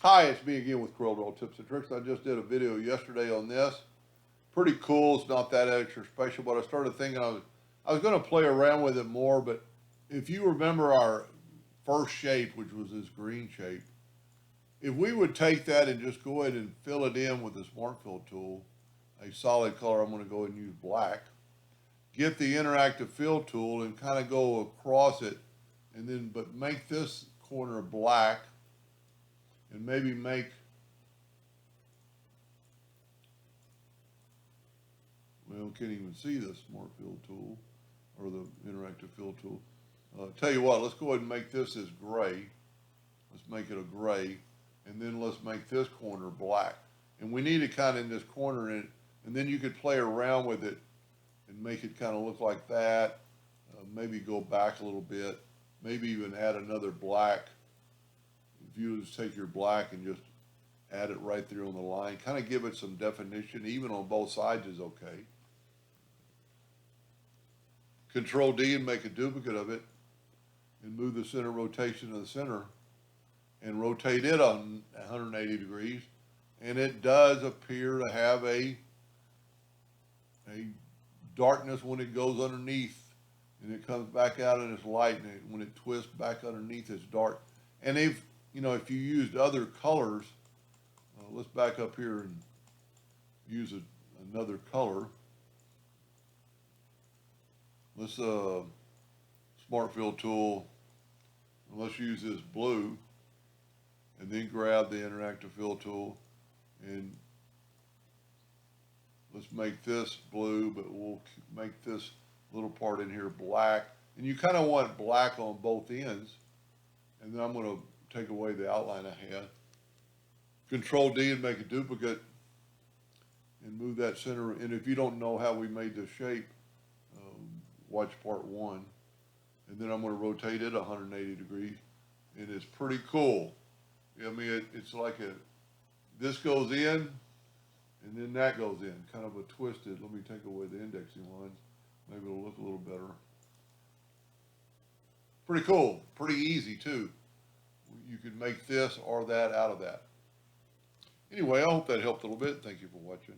Hi, it's me again with Corel Tips and Tricks. I just did a video yesterday on this. Pretty cool. It's not that extra special, but I started thinking I was going to play around with it more. But if you remember our first shape, which was this green shape, if we would take that and just go ahead and fill it in with the Smart Fill tool, a solid color, I'm going to go ahead and use black. Get the interactive fill tool and kind of go across it, and then but make this corner black, and maybe make, well, can't even see the Smart Fill tool or the interactive fill tool. Tell you what, let's go ahead and make this as gray. Let's make it a gray, and then let's make this corner black. And we need it kind of in this corner, and then you could play around with it and make it kind of look like that. Maybe go back a little bit. Maybe even add another black. If you just take your black and just add it right there on the line, kind of give it some definition, even on both sides is okay. Control D and make a duplicate of it, and move the center rotation to the center, and rotate it on 180 degrees, and it does appear to have a darkness when it goes underneath, and it comes back out and it's light, and when it twists back underneath it's dark. And if if you used other colors, let's back up here and use another color. Let's Smart Fill tool, and let's use this blue, and then grab the interactive fill tool, and let's make this blue, but we'll make this little part in here black. And you kind of want black on both ends. And then I'm going to take away the outline I had. Control D and make a duplicate and move that center. And if you don't know how we made this shape, watch part 1. And then I'm going to rotate it 180 degrees. And it's pretty cool. I mean, it's like this goes in, and then that goes in, kind of a twisted. Let me take away the indexing lines. Maybe it'll look a little better. Pretty cool. Pretty easy, too. You could make this or that out of that. Anyway, I hope that helped a little bit. Thank you for watching.